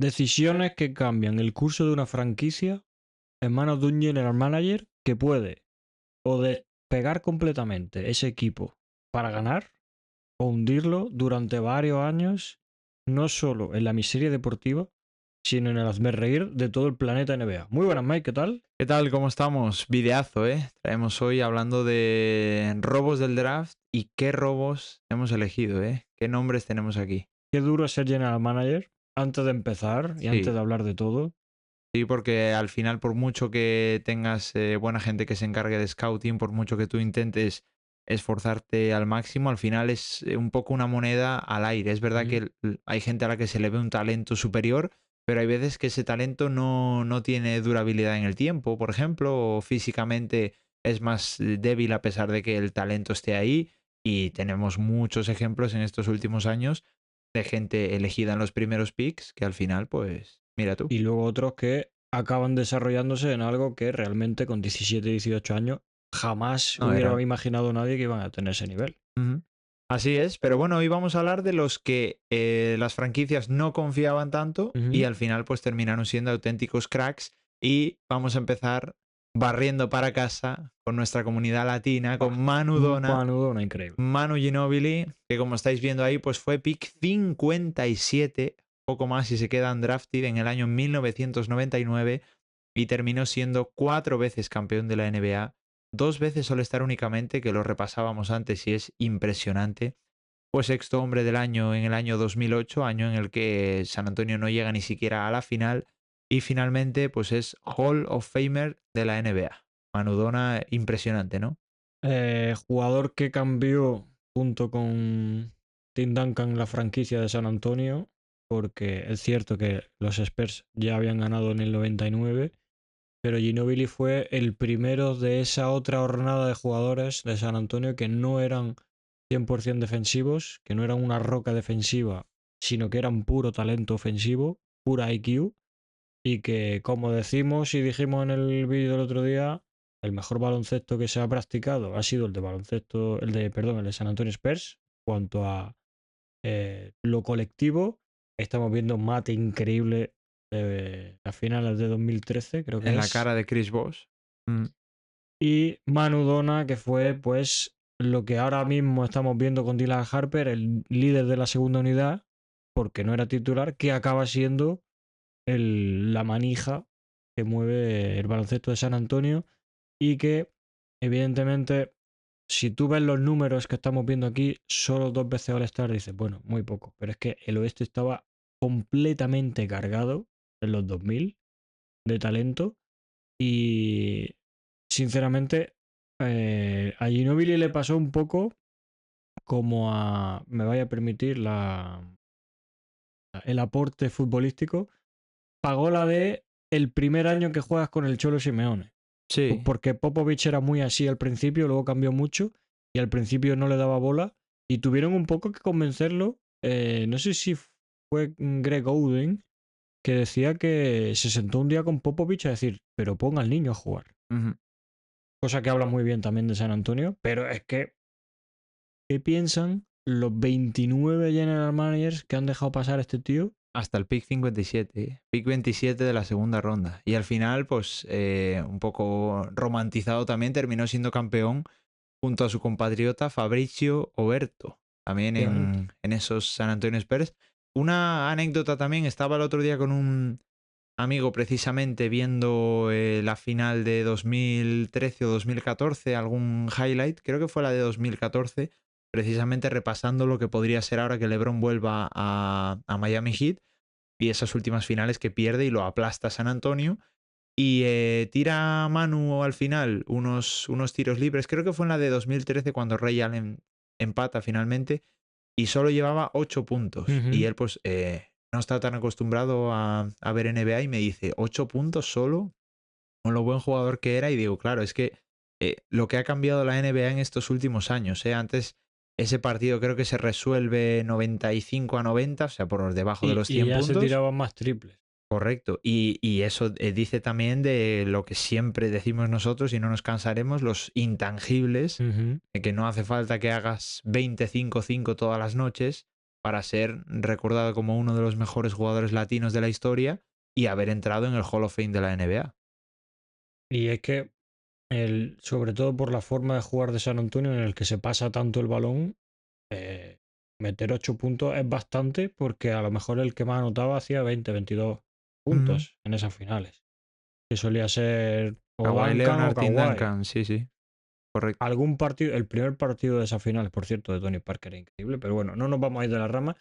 Decisiones que cambian el curso de una franquicia en manos de un general manager que puede o despegar completamente ese equipo para ganar o hundirlo durante varios años, no solo en la miseria deportiva, sino en el hazmerreír de todo el planeta NBA. Muy buenas, Mike, ¿qué tal? ¿Qué tal? ¿Cómo estamos? Videazo, ¿eh? Traemos hoy hablando de robos del draft y qué robos hemos elegido, ¿eh? ¿Qué nombres tenemos aquí? Qué duro es ser general manager antes de empezar y antes Sí, de hablar de todo. sí, porque al final, por mucho que tengas buena gente que se encargue de scouting, por mucho que tú intentes esforzarte al máximo, al final es un poco una moneda al aire. Es verdad que hay gente a la que se le ve un talento superior, pero hay veces que ese talento no tiene durabilidad en el tiempo, por ejemplo, o físicamente es más débil a pesar de que el talento esté ahí. Y tenemos muchos ejemplos en estos últimos años de gente elegida en los primeros picks que al final, pues, mira tú. Y luego otros que acaban desarrollándose en algo que realmente con 17, 18 años jamás No hubiera era. imaginado nadie que iban a tener ese nivel. Ujú. Así es, pero bueno, hoy vamos a hablar de los que las franquicias no confiaban tanto y Ujú. al final pues terminaron siendo auténticos cracks y vamos a empezar barriendo para casa con nuestra comunidad latina, Buah, con Manu Dona, Manudona increíble. Manu Ginóbili, que como estáis viendo ahí pues fue pick 57, poco más y se queda undrafted en el año 1999 y terminó siendo 4 veces campeón de la NBA, 2 veces All-Star únicamente, que lo repasábamos antes y es impresionante. Fue sexto hombre del año en el año 2008, año en el que San Antonio no llega ni siquiera a la final. Y finalmente, pues es Hall of Famer de la NBA. Manudona, impresionante, ¿no? Jugador que cambió junto con Tim Duncan la franquicia de San Antonio, porque es cierto que los Spurs ya habían ganado en el 99, pero Ginobili fue el primero de esa otra hornada de jugadores de San Antonio que no eran 100% defensivos, que no eran una roca defensiva, sino que eran puro talento ofensivo, pura IQ, y que, como decimos y dijimos en el vídeo del otro día, el mejor baloncesto que se ha practicado ha sido el de baloncesto, perdón, el de San Antonio Spurs. Cuanto a lo colectivo, estamos viendo mate increíble a finales de 2013, creo En que la es. cara de Chris Bosh. Mm, Y Manu Dona, que fue pues lo que ahora mismo estamos viendo con Dylan Harper, el líder de la segunda unidad, porque no era titular, que acaba siendo la manija que mueve el baloncesto de San Antonio y que, evidentemente, si tú ves los números que estamos viendo aquí, solo 2 veces All-Star, dices, bueno, muy poco, pero es que el oeste estaba completamente cargado en los 2000 de talento y, sinceramente, a Ginobili le pasó un poco como me vaya a permitir el aporte futbolístico, pagó la de el primer año que juegas con el Cholo Simeone. sí, Porque Popovich era muy así al principio, luego cambió mucho y al principio no le daba bola y tuvieron un poco que convencerlo. No sé si fue Greg Oden que decía que se sentó un día con Popovich a decir, pero ponga al niño a jugar. ujú. Cosa que habla muy bien también de San Antonio, pero es que, ¿qué piensan los 29 general managers que han dejado pasar a este tío? Hasta el pick 57, pick 27 de la segunda ronda. Y al final, pues un poco romantizado también, terminó siendo campeón junto a su compatriota Fabrizio Oberto, también Efectivamente. en esos San Antonio Spurs. Una anécdota también, estaba el otro día con un amigo precisamente viendo la final de 2013 o 2014, algún highlight, creo que fue la de 2014, precisamente repasando lo que podría ser ahora que LeBron vuelva a Miami Heat y esas últimas finales que pierde y lo aplasta San Antonio. Y tira Manu al final unos tiros libres, creo que fue en la de 2013 cuando Ray Allen empata finalmente y solo llevaba 8 puntos. Y Ujú. él pues no está tan acostumbrado a ver NBA y me dice, 8 puntos solo, con lo buen jugador que era. Y digo, claro, es que lo que ha cambiado la NBA en estos últimos años. Antes ese partido creo que se resuelve 95-90, o sea, por debajo de los Y 100 ya se puntos. tiraban más triples. Correcto. Y eso dice también de lo que siempre decimos nosotros y no nos cansaremos, los intangibles, Ujú. de que no hace falta que hagas 25-5 todas las noches, para ser recordado como uno de los mejores jugadores latinos de la historia y haber entrado en el Hall of Fame de la NBA. Y es que, sobre todo por la forma de jugar de San Antonio, en el que se pasa tanto el balón, meter 8 puntos es bastante, porque a lo mejor el que más anotaba hacía 20, 22 puntos en esas finales. Que solía ser o Kawhi Duncan o Leonard, Tim Kawhi. Duncan, sí, correcto. Algún partido, el primer partido de esas finales, por cierto, de Tony Parker era increíble, pero bueno, no nos vamos a ir de la rama.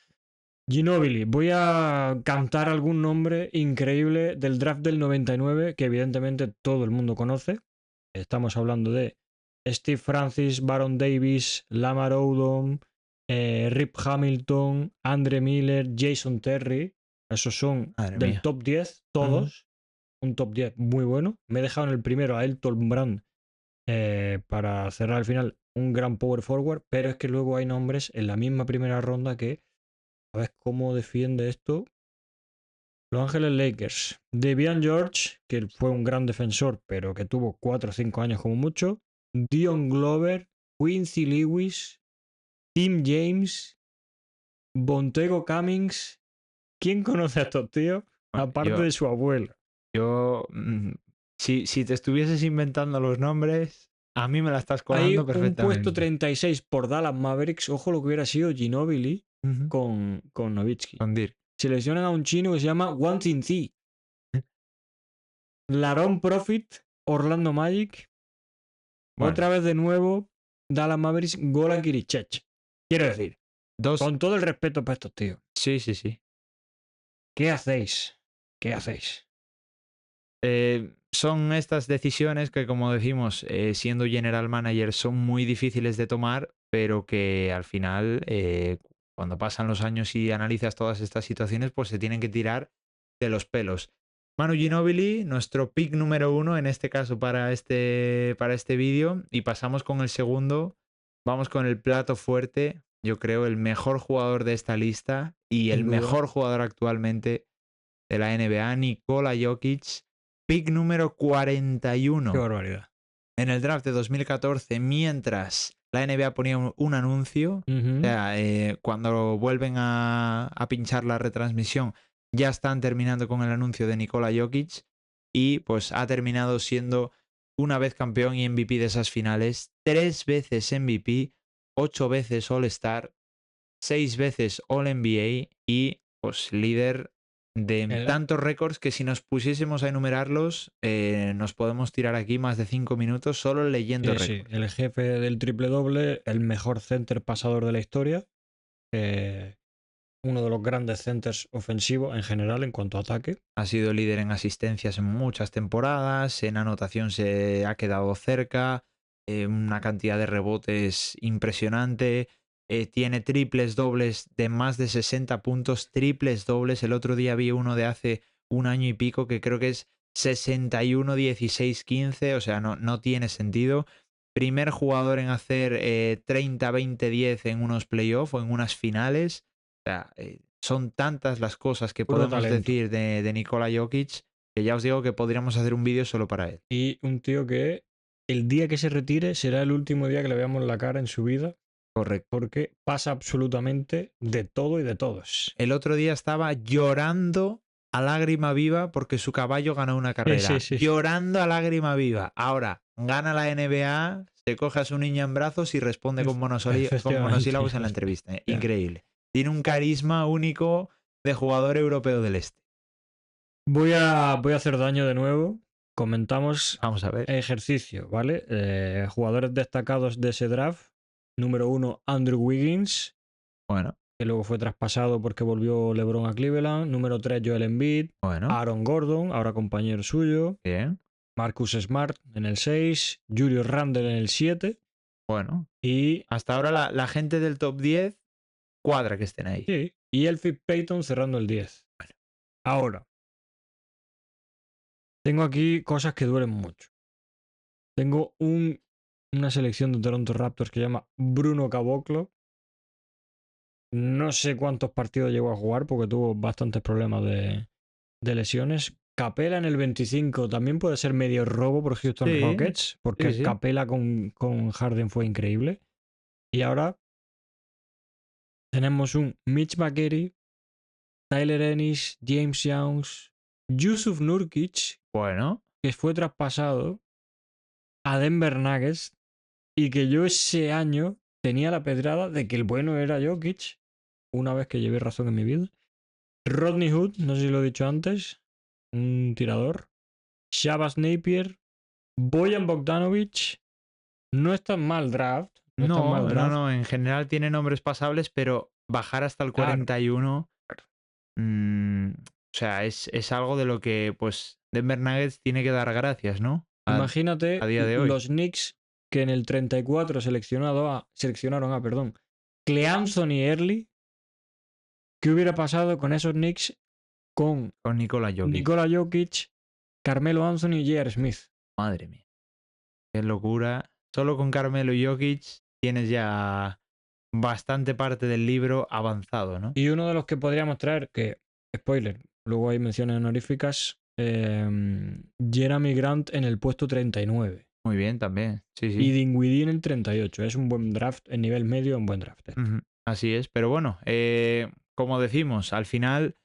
Ginobili, voy a cantar algún nombre increíble del draft del 99 que evidentemente todo el mundo conoce. Estamos hablando de Steve Francis, Baron Davis, Lamar Odom, Rip Hamilton, Andre Miller, Jason Terry. Esos son Madre del mía. top 10, todos. Un top 10 muy bueno. Me he dejado en el primero a Elton Brand para cerrar al final un gran power forward, pero es que luego hay nombres en la misma primera ronda que, ¿sabes cómo defiende esto? Los Ángeles Lakers. Devian George, que fue un gran defensor, pero que tuvo 4 o 5 años como mucho. Dion Glover, Quincy Lewis, Tim James, Bontego Cummings. ¿Quién conoce a estos tíos? Bueno, Aparte de su abuelo. Si te estuvieses inventando los nombres, a mí me la estás Hay colando un puesto perfectamente. 36 por Dallas Mavericks. Ojo lo que hubiera sido Ginobili con Nowitzki. Con Dirk. Seleccionan a un chino que se llama Wang Jingzi. Laron Profit, Orlando Magic. Bueno, Otra vez de nuevo, Dallas Mavericks, Goran Kirichech. Quiero decir, con todo el respeto para estos tíos, Sí. ¿qué hacéis? ¿Qué hacéis? Son estas decisiones que, como decimos, siendo general manager son muy difíciles de tomar, pero que al final, cuando pasan los años y analizas todas estas situaciones, pues se tienen que tirar de los pelos. Manu Ginóbili, nuestro pick número 1 en este caso para este vídeo, y pasamos con el segundo. Vamos con el plato fuerte, yo creo el mejor jugador de esta lista y el mejor jugador actualmente de la NBA, Nikola Jokic. Pick número 41. Qué barbaridad. En el draft de 2014, mientras la NBA ponía un anuncio, o sea, cuando vuelven a pinchar la retransmisión, ya están terminando con el anuncio de Nikola Jokic y pues ha terminado siendo una vez campeón y MVP de esas finales, 3 veces MVP, 8 veces All-Star, 6 veces All-NBA y pues líder de tantos récords que si nos pusiésemos a enumerarlos nos podemos tirar aquí más de 5 minutos solo leyendo récords. Sí, el jefe del triple doble, el mejor center pasador de la historia, uno de los grandes centers ofensivos en general en cuanto a ataque. Ha sido líder en asistencias en muchas temporadas, en anotación se ha quedado cerca, una cantidad de rebotes impresionante. Tiene triples dobles de más de 60 puntos, triples dobles. El otro día vi uno de hace un año y pico que creo que es 61, 16, 15, o sea, no tiene sentido. Primer jugador en hacer 30, 20, 10 en unos playoffs o en unas finales. O sea, son tantas las cosas que Puro podemos talento. decir de Nikola Jokic que ya os digo que podríamos hacer un vídeo solo para él. Y un tío que el día que se retire será el último día que le veamos la cara en su vida. Correcto. Porque pasa absolutamente de todo y de todos. El otro día estaba llorando a lágrima viva porque su caballo ganó una carrera. Sí. Llorando a lágrima viva. Ahora, gana la NBA, se coge a su niña en brazos y responde con monosílabos en la entrevista. Increíble. Tiene un carisma único de jugador europeo del este. Voy a hacer daño de nuevo. Comentamos Vamos a ver. ejercicio, ¿vale? Jugadores destacados de ese draft. Número 1, Andrew Wiggins. Bueno. Que luego fue traspasado porque volvió LeBron a Cleveland. Número 3, Joel Embiid. Bueno. Aaron Gordon, ahora compañero suyo. Bien. Marcus Smart en el 6. Julius Randle en el 7. Bueno. Y hasta ahora la gente del top 10 cuadra que estén ahí. Sí. Y Elfrid Payton cerrando el 10. Bueno. Ahora. Tengo aquí cosas que duelen mucho. Tengo una selección de Toronto Raptors que se llama Bruno Caboclo. No sé cuántos partidos llegó a jugar porque tuvo bastantes problemas de lesiones. Capela en el 25 también puede ser medio robo por Houston Rockets, porque Capela con Harden fue increíble. Y ahora tenemos un Mitch McGary, Tyler Ennis, James Youngs, Yusuf Nurkic, Bueno, que fue traspasado a Denver Nuggets y que yo ese año tenía la pedrada de que el bueno era Jokic, una vez que llevé razón en mi vida. Rodney Hood, no sé si lo he dicho antes, un tirador. Shabazz Napier, Bojan Bogdanovic. No es tan mal draft. No es tan mal draft. no, en general tiene nombres pasables, pero bajar hasta el Claro. 41, o sea, es algo de lo que pues Denver Nuggets tiene que dar gracias, ¿no? Imagínate A día de hoy. los Knicks que en el 34 seleccionaron a Cle Anthony Early. ¿Qué hubiera pasado con esos Knicks con Con Nikola Jokic. Nikola Jokic, Carmelo Anthony y J.R. Smith? Madre mía. Qué locura. Solo con Carmelo y Jokic tienes ya bastante parte del libro avanzado, ¿no? Y uno de los que podríamos traer, que, spoiler, luego hay menciones honoríficas, Jeremy Grant en el puesto 39. Muy bien, también. Sí, Y sí. Dinwiddie en el 38. Es un buen draft, en nivel medio, un buen draft. Ujú, así es. Pero bueno, como decimos, al final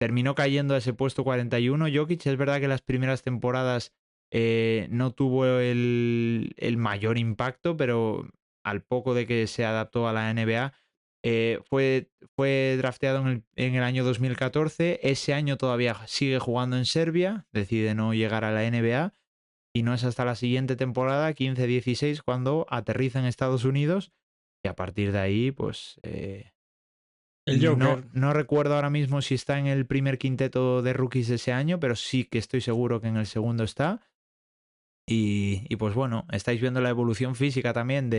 terminó cayendo a ese puesto 41. Jokic, es verdad que las primeras temporadas no tuvo el mayor impacto, pero al poco de que se adaptó a la NBA, fue drafteado en el año 2014. Ese año todavía sigue jugando en Serbia, decide no llegar a la NBA y no es hasta la siguiente temporada, 15-16, cuando aterriza en Estados Unidos y a partir de ahí, pues El Joker. no recuerdo ahora mismo si está en el primer quinteto de rookies de ese año, pero sí que estoy seguro que en el segundo está. Y pues bueno, estáis viendo la evolución física también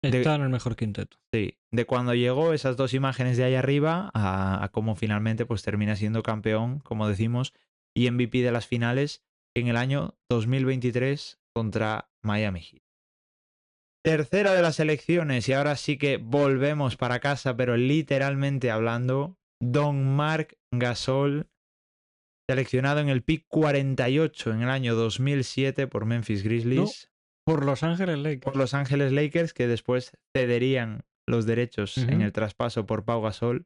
Está en el mejor quinteto. sí, de cuando llegó esas dos imágenes de ahí arriba a cómo finalmente pues termina siendo campeón, como decimos, y MVP de las finales en el año 2023 contra Miami Heat. Tercera de las elecciones, y ahora sí que volvemos para casa, pero literalmente hablando, Don Marc Gasol, seleccionado en el pick 48 en el año 2007 por Memphis Grizzlies, Por Los Ángeles Lakers. por Los Ángeles Lakers, que después cederían los derechos en el traspaso por Pau Gasol.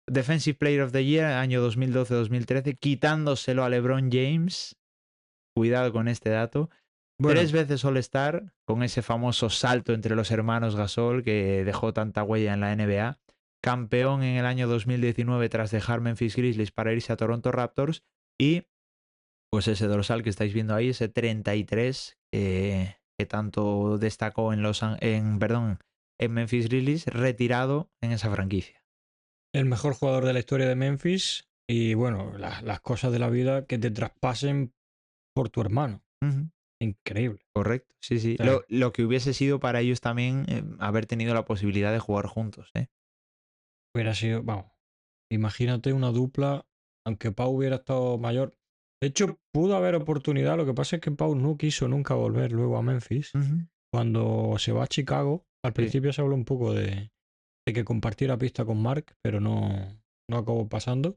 Defensive Player of the Year, año 2012-2013, quitándoselo a LeBron James. Cuidado con este dato. Bueno, 3 veces All-Star, con ese famoso salto entre los hermanos Gasol que dejó tanta huella en la NBA. Campeón en el año 2019 tras dejar Memphis Grizzlies para irse a Toronto Raptors. Y pues ese dorsal que estáis viendo ahí, ese 33, que tanto destacó en Memphis Grizzlies, retirado en esa franquicia. el mejor jugador de la historia de Memphis. Y bueno, las cosas de la vida que te traspasen por tu hermano. Increíble. Correcto, sí, sí. O sea, Lo que hubiese sido para ellos también haber tenido la posibilidad de jugar juntos, ¿eh? hubiera sido, vamos, imagínate una dupla, aunque Pau hubiera estado mayor. De hecho, pudo haber oportunidad. Lo que pasa es que Pau no quiso nunca volver luego a Memphis. Cuando se va a Chicago, al principio se habló un poco de que compartiera pista con Mark, pero no acabó pasando.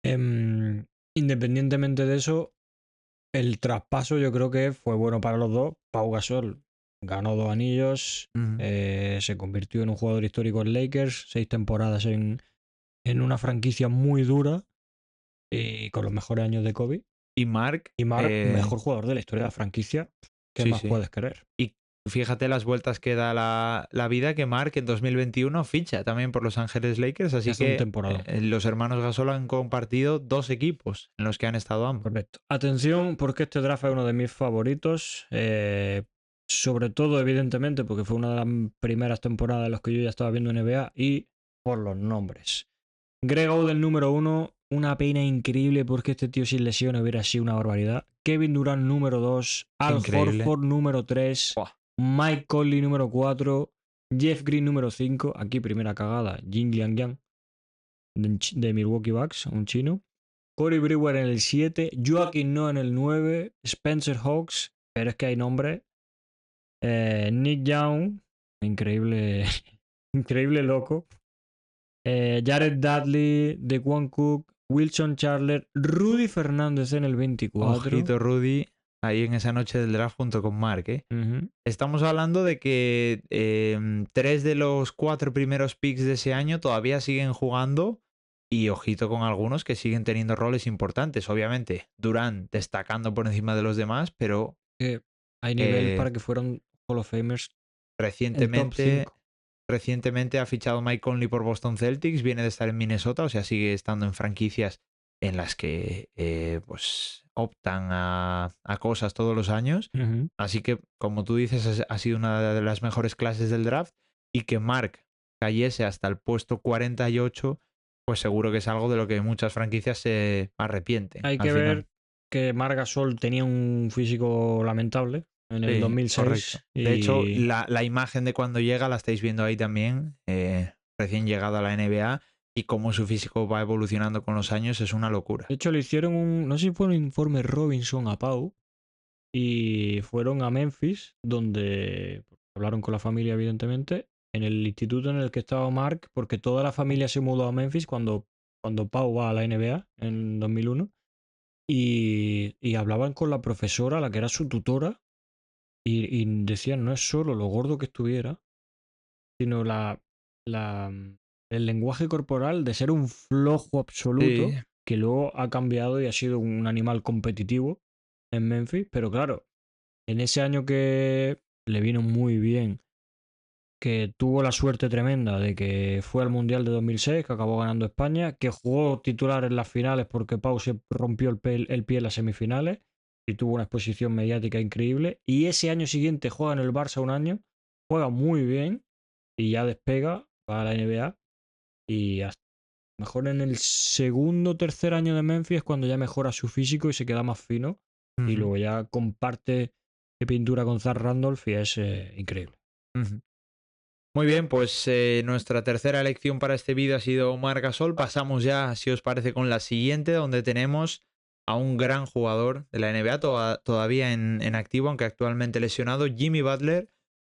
Independientemente de eso, el traspaso yo creo que fue bueno para los dos. Pau Gasol ganó 2 anillos, se convirtió en un jugador histórico en Lakers, 6 temporadas en una franquicia muy dura y con los mejores años de Kobe. Y Mark. Y Mark, mejor jugador de la historia de la franquicia. ¿Qué Sí, más sí. puedes querer? Y fíjate las vueltas que da la vida, que Mark en 2021 ficha también por Los Ángeles Lakers, así Hace un que temporadón. los hermanos Gasol han compartido 2 equipos en los que han estado ambos. Correcto. Atención, porque este draft es uno de mis favoritos. Sobre todo, evidentemente, porque fue una de las primeras temporadas en las que yo ya estaba viendo NBA y por los nombres. Greg Oden número 1, una pena increíble porque este tío sin lesiones hubiera sido una barbaridad. Kevin Durant número 2, Al Increíble. Horford número 3, Buah. Mike Conley número 4, Jeff Green número 5, aquí primera cagada, Jin Liang de Milwaukee Bucks, un chino. Corey Brewer en el 7, Joakim Noah en el 9, Spencer Hawks, pero es que hay nombre. Nick Young, increíble, increíble loco. Jared Dudley, DeQuan Cook, Wilson Chandler, Rudy Fernández en el 24. Ojito Rudy, ahí en esa noche del draft junto con Mark, ¿eh? Ujú. Estamos hablando de que 3 de los 4 primeros picks de ese año todavía siguen jugando y ojito con algunos que siguen teniendo roles importantes. Obviamente, Durant destacando por encima de los demás, pero Que hay nivel eh, para que fueran Hall of Famers el top recientemente, 5. recientemente ha fichado Mike Conley por Boston Celtics, viene de estar en Minnesota, o sea, sigue estando en franquicias en las que pues optan a cosas todos los años. Ujú. Así que, como tú dices, ha sido una de las mejores clases del draft y que Mark cayese hasta el puesto 48, pues seguro que es algo de lo que muchas franquicias se arrepienten Hay al que final. ver que Marc Gasol tenía un físico lamentable en el Sí, correcto. 2006 De hecho, y la imagen de cuando llega la estáis viendo ahí también, recién llegado a la NBA y cómo su físico va evolucionando con los años es una locura. de hecho le hicieron no sé si fue un informe Robinson a Pau y fueron a Memphis donde hablaron con la familia evidentemente en el instituto en el que estaba Mark porque toda la familia se mudó a Memphis cuando Pau va a la NBA en 2001 y hablaban con la profesora, la que era su tutora y decían no es solo lo gordo que estuviera sino la, el lenguaje corporal de ser un flojo Sí. absoluto que luego ha cambiado y ha sido un animal competitivo en Memphis, pero claro, en ese año que le vino muy bien, que tuvo la suerte tremenda de que fue al Mundial de 2006, que acabó ganando España, que jugó titular en las finales porque Pau se rompió el pie en las semifinales y tuvo una exposición mediática increíble, y ese año siguiente juega en el Barça un año, juega muy bien y ya despega para la NBA y hasta mejor en el segundo o tercer año de Memphis es cuando ya mejora su físico y se queda más fino y Ujú, luego ya comparte de pintura con Zach Randolph y es increíble. ujú. Muy bien, pues nuestra tercera elección para este vídeo ha sido Marc Gasol. Pasamos ya, si os parece, con la siguiente, donde tenemos a un gran jugador de la NBA, todavía en activo, aunque actualmente lesionado, Jimmy Butler,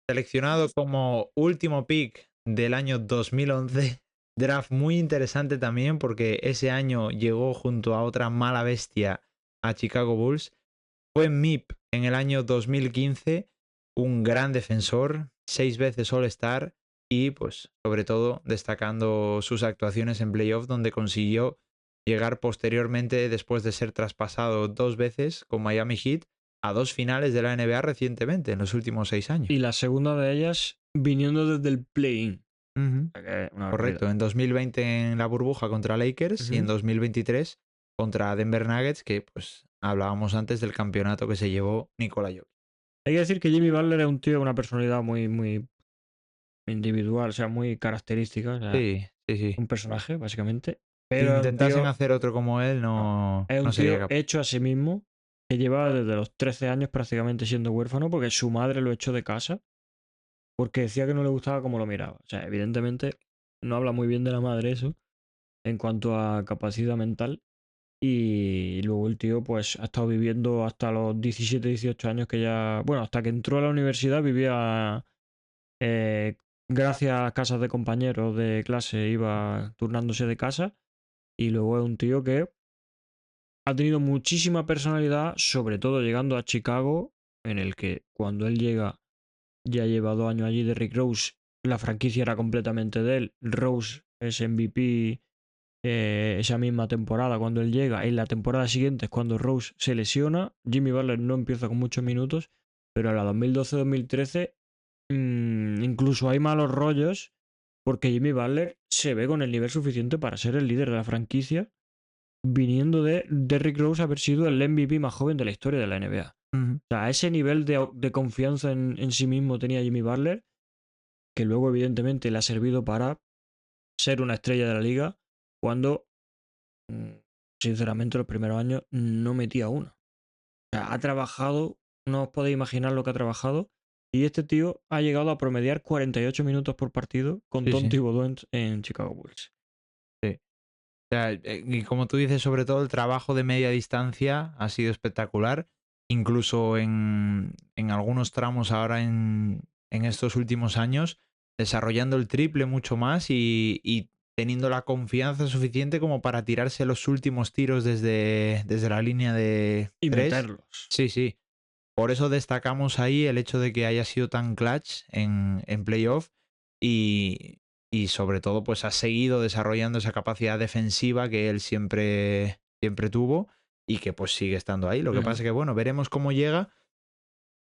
seleccionado como último pick del año 2011. Draft muy interesante también, porque ese año llegó junto a otra mala bestia a Chicago Bulls. Fue MIP en el año 2015, un gran defensor, 6 veces All-Star y, pues, sobre todo, destacando sus actuaciones en playoff, donde consiguió llegar posteriormente, después de ser traspasado 2 veces con Miami Heat, a 2 finales de la NBA recientemente, en los últimos 6 años. Y la segunda de ellas viniendo desde el play-in. Ujú, O sea que una barbaridad. correcto, en 2020 en la burbuja contra Lakers y en Ujú. 2023 contra Denver Nuggets, que pues hablábamos antes del campeonato que se llevó Nikola Jokic. Hay que decir que Jimmy Butler es un tío, una personalidad muy, muy individual, o sea, muy característica, o sea, Sí, sí, sí. un personaje, básicamente. Si Pero es un intentasen tío, hacer otro como él, no, no, es no un sería tío capaz. hecho a sí mismo, que lleva desde los 13 años prácticamente siendo huérfano, porque su madre lo echó de casa, porque decía que no le gustaba cómo lo miraba. O sea, evidentemente no habla muy bien de la madre eso, en cuanto a capacidad mental. Y luego el tío, pues, ha estado viviendo hasta los 17, 18 años que ya. Bueno, hasta que entró a la universidad vivía. eh, Gracias a casas de compañeros de clase, iba turnándose de casa. Y luego es un tío que ha tenido muchísima personalidad, sobre todo llegando a Chicago, en el que cuando él llega, ya lleva 2 años allí de Rick Rose, la franquicia era completamente de él. Rose es MVP esa misma temporada cuando él llega. En la temporada siguiente es cuando Rose se lesiona. Jimmy Butler no empieza con muchos minutos, pero en la 2012-2013 incluso hay malos rollos porque Jimmy Butler se ve con el nivel suficiente para ser el líder de la franquicia, viniendo de Derrick Rose haber sido el MVP más joven de la historia de la NBA. Ujú. O sea, ese nivel de confianza en sí mismo tenía Jimmy Butler, que luego evidentemente le ha servido para ser una estrella de la liga cuando sinceramente, los primeros años no metía una. O sea, ha trabajado, no os podéis imaginar lo que ha trabajado. Y este tío ha llegado a promediar 48 minutos por partido con Sí, Tom sí, Thibodeau en Chicago Bulls. sí. O sea, y como tú dices, sobre todo el trabajo de media distancia ha sido espectacular. Incluso en algunos tramos ahora en estos últimos años, desarrollando el triple mucho más y teniendo la confianza suficiente como para tirarse los últimos tiros desde la línea de Y tres. meterlos. Sí, sí. Por eso destacamos ahí el hecho de que haya sido tan clutch en playoff y, y sobre todo pues ha seguido desarrollando esa capacidad defensiva que él siempre tuvo y que pues sigue estando ahí. Lo que pasa es que bueno, veremos cómo llega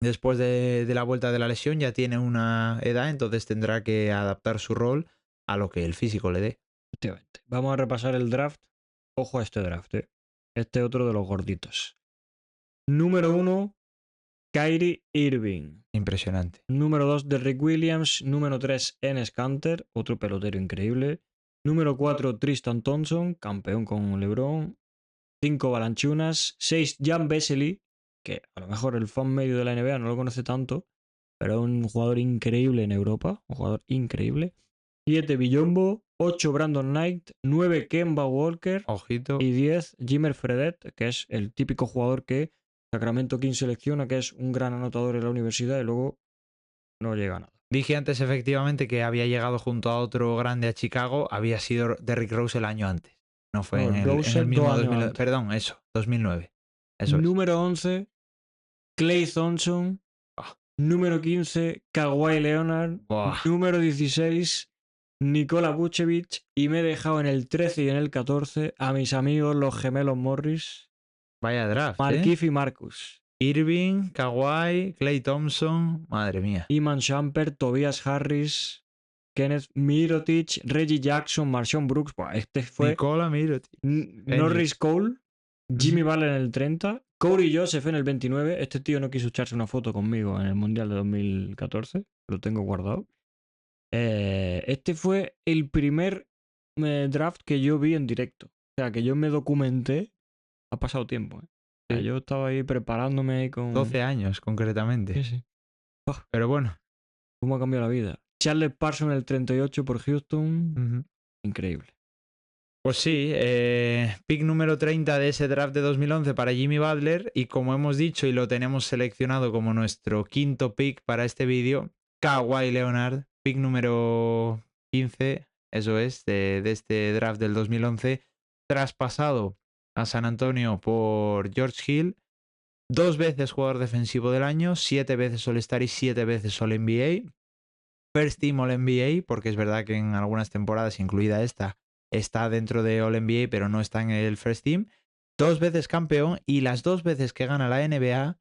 después de la vuelta de la lesión. Ya tiene una edad, entonces tendrá que adaptar su rol a lo que el físico le dé. Efectivamente. Vamos a repasar el draft. Ojo a este draft, ¿eh? Este otro de los gorditos. Número 1, Kyrie Irving. Impresionante. Número 2, Derrick Williams. Número 3, Enes Kanter, otro pelotero increíble. Número 4, Tristan Thompson, campeón con LeBron. 5, Valanciunas. 6, Jan Vesely, que a lo mejor el fan medio de la NBA no lo conoce tanto, pero es un jugador increíble en Europa, un jugador increíble. 7, Billombo. 8, Brandon Knight. 9, Kemba Walker. Ojito. Y 10, Jimmer Fredette, que es el típico jugador que Sacramento Kings selecciona, que es un gran anotador en la universidad y luego no llega a nada. Dije antes efectivamente que había llegado junto a otro grande a Chicago, había sido Derrick Rose el año antes. No fue No, en el Rose mismo 2 años 2000, antes. perdón, eso, 2009. Eso es. Número 11, Klay Thompson. Ah, Número 15, Kawhi Leonard. buah, Número 16, Nikola Vucevic. Y me he dejado en el 13 y en el 14 a mis amigos los gemelos Morris, vaya draft, ¿eh? Markieff y Marcus. Irving, Kawhi, Klay Thompson, madre mía. Iman Shumpert, Tobias Harris, Kenneth Mirotic, Reggie Jackson, Marshawn Brooks. Buah, este fue Nicola Mirotic. Norris Cole, Jimmy Butler en el 30, Corey Joseph en el 29. Este tío no quiso echarse una foto conmigo en el Mundial de 2014. Lo tengo guardado. Este fue el primer draft que yo vi en directo. O sea, que yo me documenté. Ha pasado tiempo, ¿eh? O sea, Sí. yo estaba ahí preparándome ahí con... 12 años concretamente. Sí, sí. Pero bueno. ¿Cómo ha cambiado la vida? Charles Parsons en el 38 por Houston. Increíble. Pues sí, pick número 30 de ese draft de 2011 para Jimmy Butler y como hemos dicho y lo tenemos seleccionado como nuestro quinto pick para este vídeo, Kawhi Leonard, pick número 15, eso es, de este draft del 2011, traspasado a San Antonio por George Hill, 2 veces jugador defensivo del año, 7 veces All-Star y 7 veces All-NBA, First Team All-NBA, porque es verdad que en algunas temporadas, incluida esta, está dentro de All-NBA, pero no está en el First Team. 2 veces campeón y las 2 veces que gana la NBA,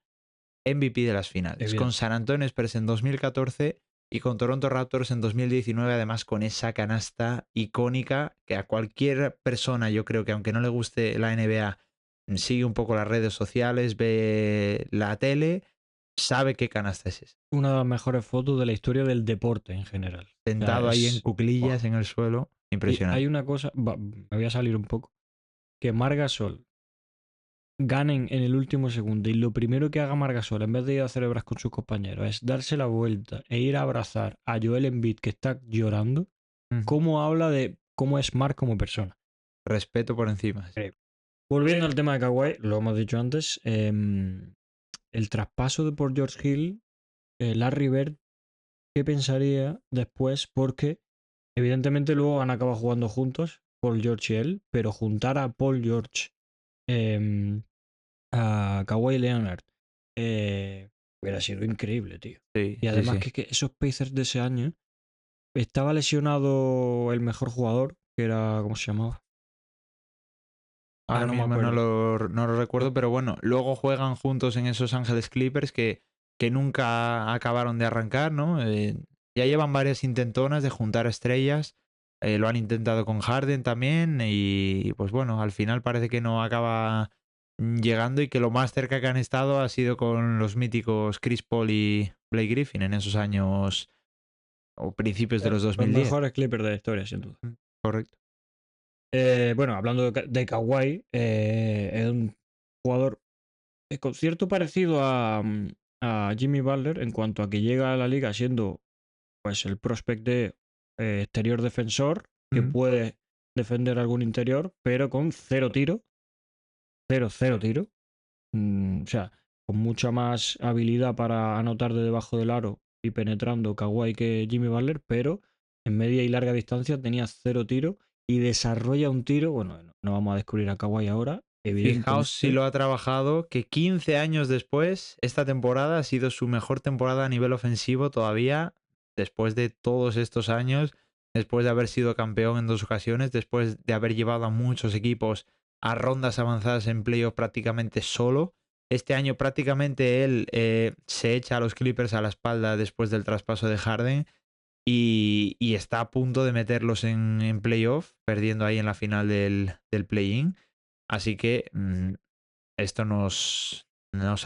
MVP de las finales. Con San Antonio Spurs en 2014 y con Toronto Raptors en 2019, además con esa canasta icónica que a cualquier persona, yo creo que aunque no le guste la NBA, sigue un poco las redes sociales, ve la tele, sabe qué canasta es esa. Una de las mejores fotos de la historia del deporte en general. Sentado ahí en cuclillas en el suelo. Impresionante. Hay una cosa, me voy a salir un poco, que Marc Gasol ganen en el último segundo y lo primero que haga Marc Gasol en vez de ir a celebrar con sus compañeros es darse la vuelta e ir a abrazar a Joel Embiid que está llorando. ¿Cómo habla de cómo es Marc como persona? Respeto por encima. Volviendo al tema de Kawhi, lo hemos dicho antes, el traspaso de por George Hill, Larry Bird, ¿qué pensaría después? Porque evidentemente luego han acabado jugando juntos, Paul George y él, pero juntar a Paul George, a Kawhi Leonard, hubiera sido increíble, tío. Sí, Y además sí. que esos Pacers de ese año, estaba lesionado el mejor jugador, que era, ¿cómo se llamaba? Ahora No me mismo no acuerdo. lo recuerdo, pero bueno, luego juegan juntos en esos Ángeles Clippers que nunca acabaron de arrancar, ¿no? Ya llevan varias intentonas de juntar estrellas. Lo han intentado con Harden también y pues bueno, al final parece que no acaba llegando y que lo más cerca que han estado ha sido con los míticos Chris Paul y Blake Griffin en esos años o principios de los Los 2010. mejores Clippers de la historia, sin duda. Correcto. Bueno, hablando de Kawhi, es un jugador con cierto parecido a Jimmy Butler en cuanto a que llega a la liga siendo pues el prospect de exterior defensor que puede defender algún interior, pero con cero tiro. Cero tiro. O sea, con mucha más habilidad para anotar de debajo del aro y penetrando Kawhi que Jimmy Butler, pero en media y larga distancia tenía cero tiro y desarrolla un tiro. Bueno, no vamos a descubrir a Kawhi ahora, Fijaos si evidentemente. lo ha trabajado, que 15 años después, esta temporada ha sido su mejor temporada a nivel ofensivo todavía, después de todos estos años, después de haber sido campeón en 2 ocasiones, después de haber llevado a muchos equipos a rondas avanzadas en playoff prácticamente solo. Este año prácticamente él se echa a los Clippers a la espalda después del traspaso de Harden y está a punto de meterlos en playoff, perdiendo ahí en la final del play-in. Así que esto nos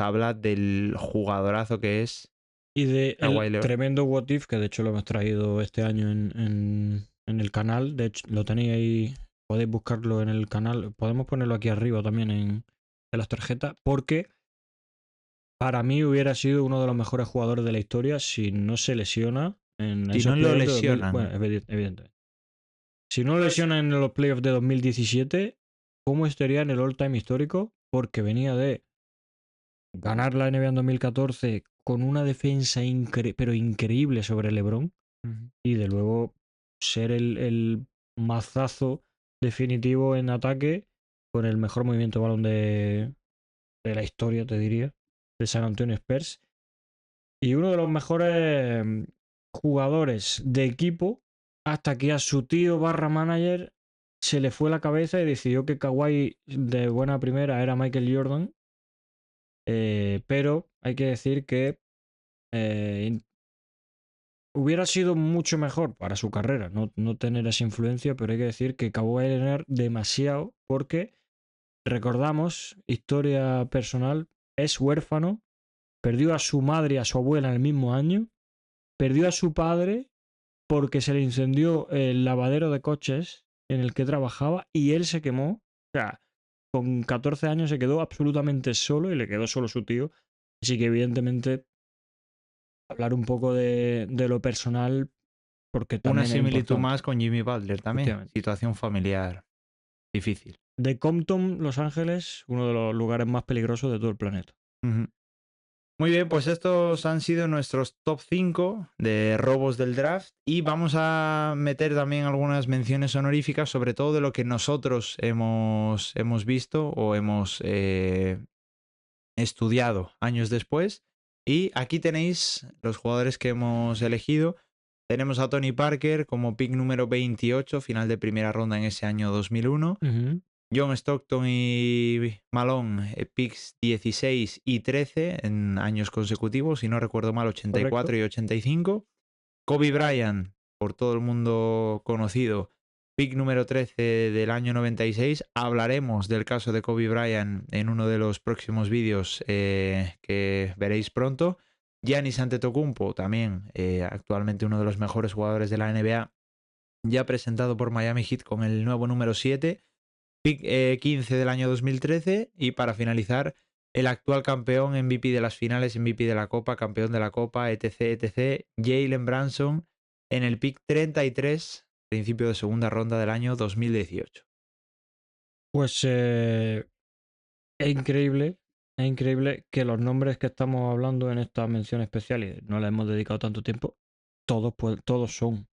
habla del jugadorazo que es Y de Kawhi el Leonard. tremendo What If, que de hecho lo hemos traído este año en el canal. De hecho, lo tenéis ahí, podéis buscarlo en el canal. Podemos ponerlo aquí arriba también en las tarjetas, porque para mí hubiera sido uno de los mejores jugadores de la historia si no se lesiona en Si esos no lo playoffs de 2000. Bueno, lesionan, evidentemente. Si no lo lesiona en los playoffs de 2017, ¿cómo estaría en el all-time histórico? Porque venía de ganar la NBA en 2014 con una defensa pero increíble sobre LeBron y de luego ser el mazazo definitivo en ataque con el mejor movimiento de balón de la historia, te diría, de San Antonio Spurs. Y uno de los mejores jugadores de equipo hasta que a su tío barra manager se le fue la cabeza y decidió que Kawhi de buena primera era Michael Jordan. Pero hay que decir que hubiera sido mucho mejor para su carrera no tener esa influencia, pero hay que decir que Kawhi Leonard demasiado porque recordamos, historia personal, es huérfano, perdió a su madre y a su abuela en el mismo año, perdió a su padre porque se le incendió el lavadero de coches en el que trabajaba y él se quemó. O sea, con 14 años se quedó absolutamente solo y le quedó solo su tío. Así que evidentemente hablar un poco de lo personal porque una también es similitud importante. más con Jimmy Butler también. Efectivamente. Situación familiar difícil. De Compton, Los Ángeles, uno de los lugares más peligrosos de todo el planeta. Ujú. Muy bien, pues estos han sido nuestros top 5 de robos del draft y vamos a meter también algunas menciones honoríficas, sobre todo de lo que nosotros hemos visto o hemos estudiado años después. Y aquí tenéis los jugadores que hemos elegido. Tenemos a Tony Parker como pick número 28, final de primera ronda en ese año 2001. John Stockton y Malone, picks 16 y 13 en años consecutivos, si no recuerdo mal, 84 Correcto. y 85. Kobe Bryant, por todo el mundo conocido, pick número 13 del año 96. Hablaremos del caso de Kobe Bryant en uno de los próximos vídeos que veréis pronto. Giannis Antetokounmpo, también actualmente uno de los mejores jugadores de la NBA, ya presentado por Miami Heat con el nuevo número 7. Pick 15 del año 2013 y para finalizar el actual campeón, MVP de las finales, MVP de la Copa, campeón de la Copa, etc, Jalen Brunson en el pick 33, principio de segunda ronda del año 2018. Pues es increíble que los nombres que estamos hablando en esta mención especial, y no le hemos dedicado tanto tiempo, todos son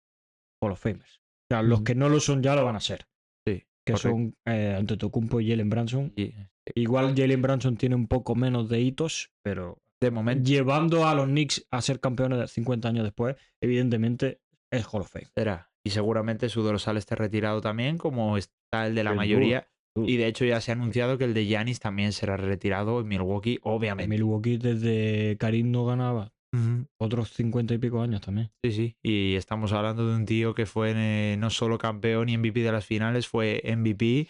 Hall of Famers. O sea, los que no lo son ya lo van a ser, Sí, que correcto. son Antetokounmpo y Jalen Brunson. Y, Igual Jalen Brunson tiene un poco menos de hitos, pero de momento llevando a los Knicks a ser campeones de 50 años después, evidentemente es Hall of Fame. será. Y seguramente su dorsal esté retirado también, como está el de la Sin mayoría. duda. Y de hecho ya se ha anunciado que el de Giannis también será retirado en Milwaukee, En obviamente. Milwaukee desde Karim no ganaba Ujú. otros 50 y pico años también. Sí, sí. Y estamos hablando de un tío que fue no solo campeón y MVP de las finales, fue MVP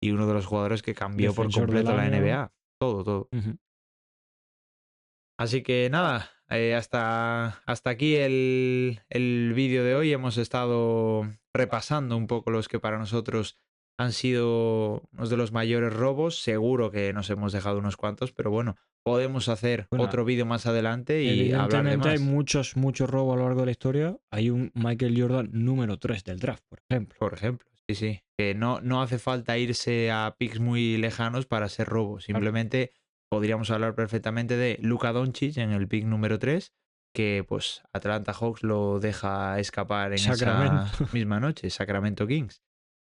y uno de los jugadores que cambió por Defensor del completo la año. NBA. Todo, todo. Ujú. Así que nada, hasta aquí el vídeo de hoy. Hemos estado repasando un poco los que para nosotros han sido unos de los mayores robos. Seguro que nos hemos dejado unos cuantos, pero bueno, podemos hacer Bueno, otro vídeo más adelante y hablar de evidentemente hay más. muchos robos a lo largo de la historia. Hay un Michael Jordan número 3 del draft, por ejemplo. Por ejemplo, sí, sí. Que no hace falta irse a picks muy lejanos para ser robo. Claro. Simplemente podríamos hablar perfectamente de Luka Doncic en el pick número 3, que pues Atlanta Hawks lo deja escapar en Sacramento. esa misma noche, Sacramento Kings.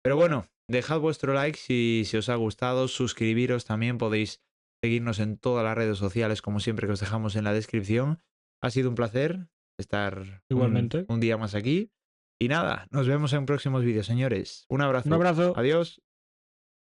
Pero bueno, dejad vuestro like si os ha gustado, suscribiros también, podéis seguirnos en todas las redes sociales, como siempre que os dejamos en la descripción. Ha sido un placer estar Igualmente. un día más aquí. Y nada, nos vemos en próximos vídeos, señores. Un Un abrazo. abrazo. Adiós.